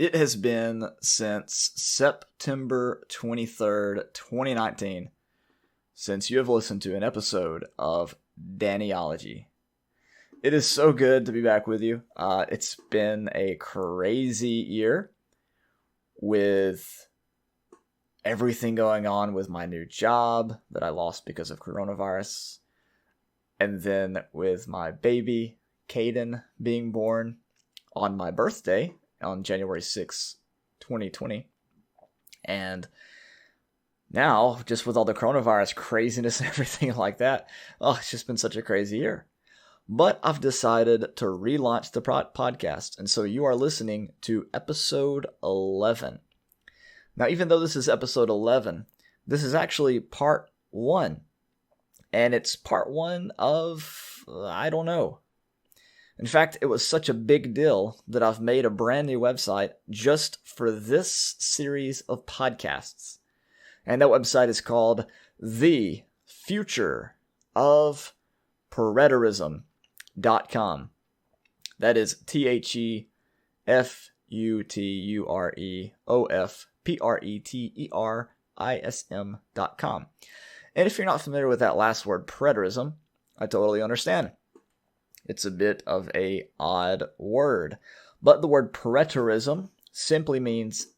It has been since September 23rd, 2019, since you have listened to an episode of Dannyology. It is so good to be back with you. It's been a crazy year with everything going on with my new job that I lost because of coronavirus. And then with my baby, Caden, being born on my birthday on January 6th, 2020. And now, just with all the coronavirus craziness and everything like that, it's just been such a crazy year. But I've decided to relaunch the podcast, and so you are listening to episode 11. Now, even though this is episode 11, this is actually part 1. And it's part 1 of, I don't know. In fact, it was such a big deal that I've made a brand new website just for this series of podcasts. And that website is called The Future of Preterism.com. That is TheFutureofPreterism.com. And if you're not familiar with that last word, preterism, I totally understand. It's a bit of a odd word. But the word preterism simply means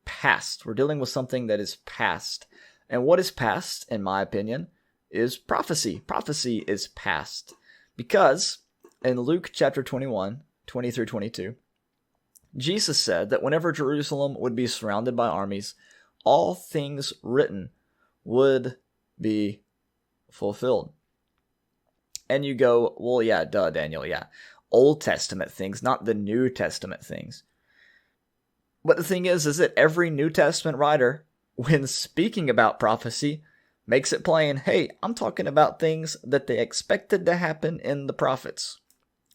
past. We're dealing with something that is past. And what is past, in my opinion, is prophecy. Prophecy is past. Because in Luke chapter 21, 20 through 22, Jesus said that whenever Jerusalem would be surrounded by armies, all things written would be fulfilled. And you go, well, yeah, duh, Daniel, yeah. Old Testament things, not the New Testament things. But the thing is that every New Testament writer, when speaking about prophecy, makes it plain, hey, I'm talking about things that they expected to happen in the prophets.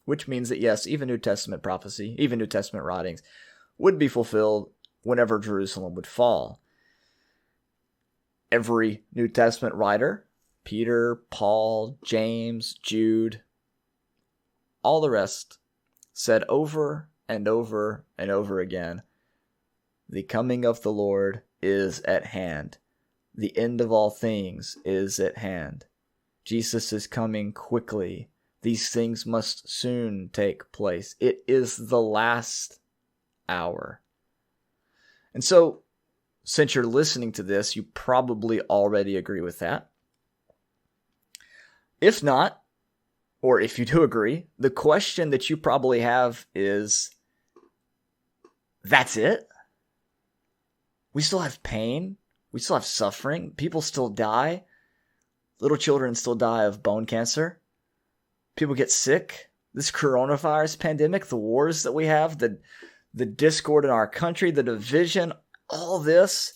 Which means that, yes, even New Testament prophecy, even New Testament writings, would be fulfilled whenever Jerusalem would fall. Every New Testament writer, Peter, Paul, James, Jude, all the rest, said over and over and over again, the coming of the Lord is at hand. The end of all things is at hand. Jesus is coming quickly. These things must soon take place. It is the last hour. And so, since you're listening to this, you probably already agree with that. If not, or if you do agree, the question that you probably have is, that's it? We still have pain? We still have suffering? People still die? Little children still die of bone cancer? People get sick? This coronavirus pandemic, the wars that we have, the discord in our country, the division, all this,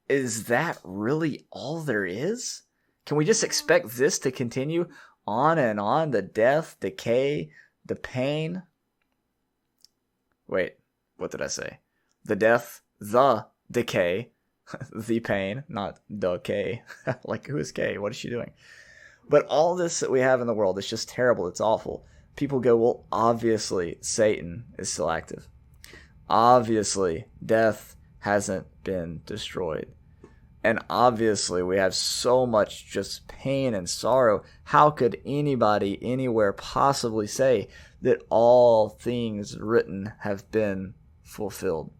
is that really all there is? Can we just expect this to continue on and on? The death, decay, the pain. Wait, what did I say? The death, the decay, the pain, not the K. Like, who is K? What is she doing? But all this that we have in the world is just terrible. It's awful. People go, well, obviously Satan is still active. Obviously, death hasn't been destroyed. And obviously, we have so much just pain and sorrow. How could anybody anywhere possibly say that all things written have been fulfilled?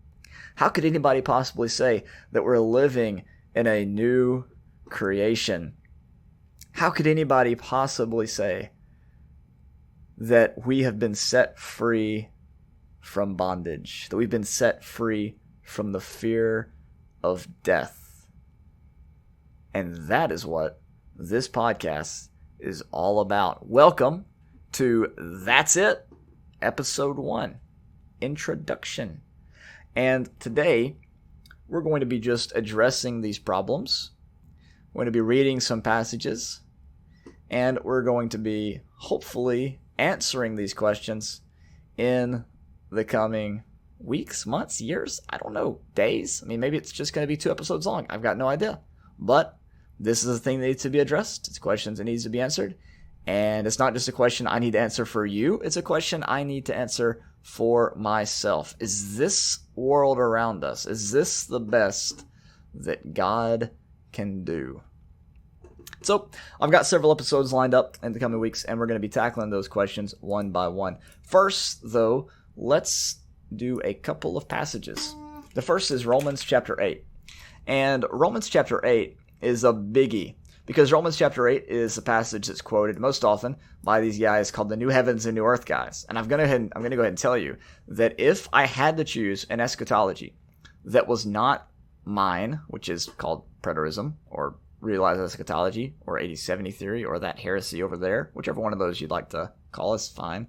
How could anybody possibly say that we're living in a new creation? How could anybody possibly say that we have been set free from bondage, that we've been set free from the fear of death? And that is what this podcast is all about. Welcome to That's It, Episode 1, Introduction. And today, we're going to be just addressing these problems. We're going to be reading some passages. And we're going to be, hopefully, answering these questions in the coming weeks, months, years, I don't know, days. I mean, maybe it's just going to be 2 episodes long. I've got no idea. But this is a thing that needs to be addressed. It's questions that needs to be answered. And it's not just a question I need to answer for you. It's a question I need to answer for myself. Is this world around us, is this the best that God can do? So I've got several episodes lined up in the coming weeks, and we're going to be tackling those questions one by one. First, though, let's do a couple of passages. The first is Romans chapter 8. And Romans chapter 8 is a biggie, because Romans chapter 8 is a passage that's quoted most often by these guys called the New Heavens and New Earth guys. And I'm going to go ahead and tell you that if I had to choose an eschatology that was not mine, which is called Preterism, or realized eschatology, or 80-70 theory, or that heresy over there, whichever one of those you'd like to call us, fine,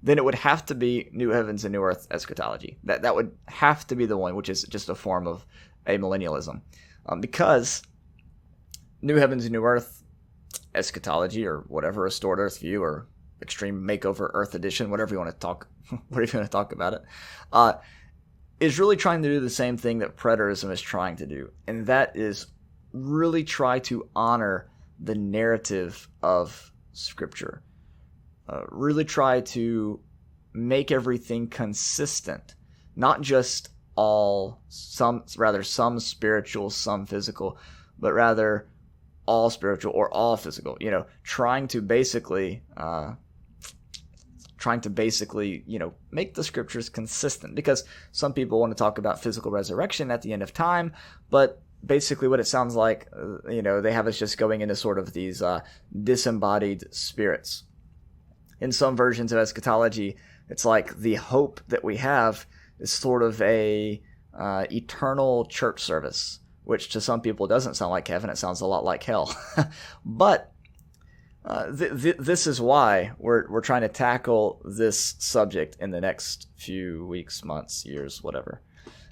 then it would have to be New Heavens and New Earth eschatology. That would have to be the one, which is just a form of amillennialism. Because New Heavens and New Earth eschatology, or whatever, restored Earth view, or extreme makeover Earth edition, whatever you want to talk about it, is really trying to do the same thing that Preterism is trying to do, and that is really try to honor the narrative of Scripture. Really try to make everything consistent, not just some spiritual, some physical, but rather all spiritual or all physical. Trying to basically make the Scriptures consistent, because some people want to talk about physical resurrection at the end of time, but basically what it sounds like, they have us just going into sort of these disembodied spirits. In some versions of eschatology, it's like the hope that we have is sort of a eternal church service, which to some people doesn't sound like heaven. It sounds a lot like hell. But this is why we're trying to tackle this subject in the next few weeks, months, years, whatever.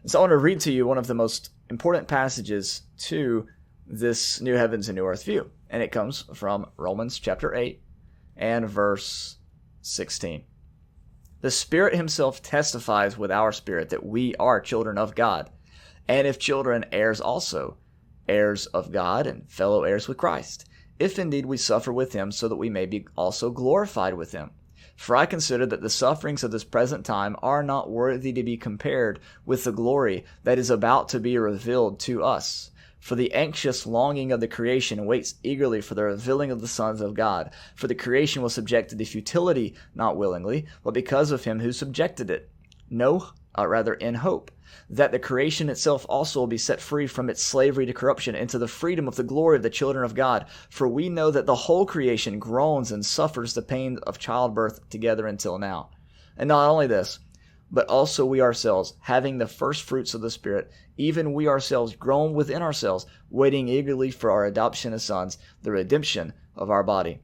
And so I want to read to you one of the most important passages to this New Heavens and New Earth view. And it comes from Romans chapter 8 and verse 16. The Spirit himself testifies with our spirit that we are children of God, and if children, heirs also, heirs of God and fellow heirs with Christ, if indeed we suffer with him, so that we may be also glorified with him. For I consider that the sufferings of this present time are not worthy to be compared with the glory that is about to be revealed to us. For the anxious longing of the creation waits eagerly for the revealing of the sons of God. For the creation was subjected to futility, not willingly, but because of him who subjected it. In hope, that the creation itself also will be set free from its slavery to corruption into the freedom of the glory of the children of God. For we know that the whole creation groans and suffers the pain of childbirth together until now. And not only this, but also we ourselves, having the first fruits of the Spirit, even we ourselves groan within ourselves, waiting eagerly for our adoption as sons, the redemption of our body.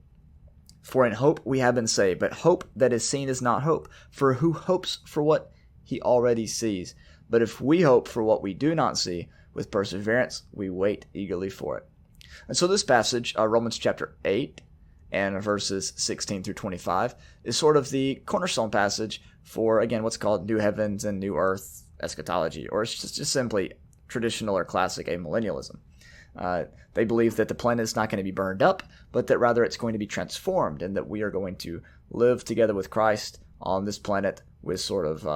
For in hope we have been saved, but hope that is seen is not hope. For who hopes for what he already sees? But if we hope for what we do not see, with perseverance we wait eagerly for it. And so this passage, Romans chapter 8 and verses 16 through 25, is sort of the cornerstone passage for, again, what's called New Heavens and New Earth eschatology, or it's just simply traditional or classic amillennialism. They believe that the planet is not going to be burned up, but that rather it's going to be transformed, and that we are going to live together with Christ on this planet with sort of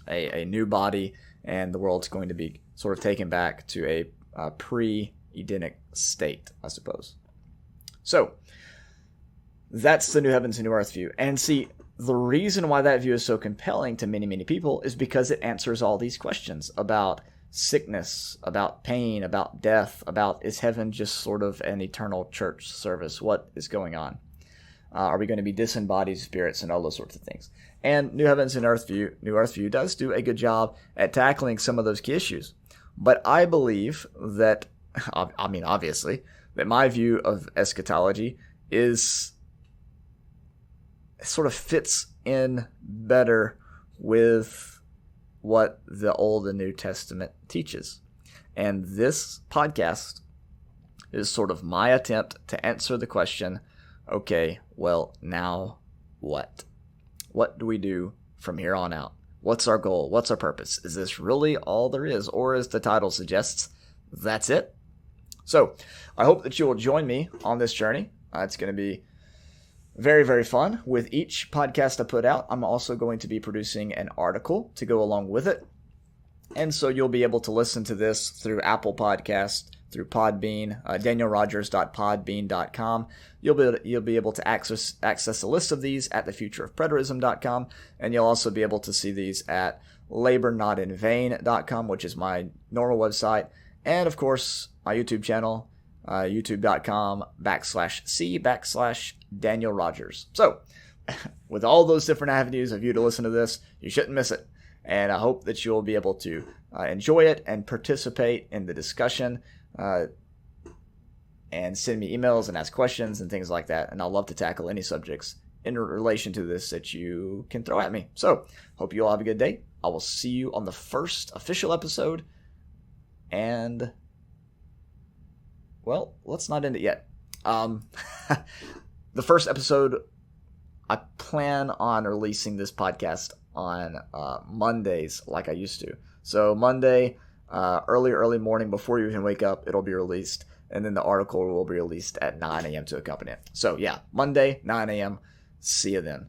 a new body, and the world's going to be sort of taken back to a pre-Edenic state, I suppose. So that's the New Heavens and New Earth view. And see, the reason why that view is so compelling to many, many people is because it answers all these questions about sickness, about pain, about death, about is heaven just sort of an eternal church service? What is going on? Are we going to be disembodied spirits and all those sorts of things? And New Heavens and New Earth view does do a good job at tackling some of those key issues. But I believe that, obviously, that my view of eschatology is sort of fits in better with what the Old and New Testament teaches. And this podcast is sort of my attempt to answer the question, okay, well, now what? What do we do from here on out? What's our goal? What's our purpose? Is this really all there is? Or as the title suggests, that's it? So I hope that you will join me on this journey. It's going to be very, very fun. With each podcast I put out, I'm also going to be producing an article to go along with it. And so you'll be able to listen to this through Apple Podcasts, through Podbean, danielrogers.podbean.com. You'll be able to access a list of these at thefutureofpreterism.com, and you'll also be able to see these at labornotinvain.com, which is my normal website, and of course my YouTube channel, youtube.com/c/Daniel Rogers. So, with all those different avenues of you to listen to this, you shouldn't miss it. And I hope that you'll be able to enjoy it and participate in the discussion and send me emails and ask questions and things like that. And I'll love to tackle any subjects in relation to this that you can throw at me. So, hope you all have a good day. I will see you on the first official episode. And, well, let's not end it yet. The first episode, I plan on releasing this podcast on Mondays like I used to. So Monday, early morning before you even wake up, it'll be released. And then the article will be released at 9 a.m. to accompany it. So yeah, Monday, 9 a.m. See you then.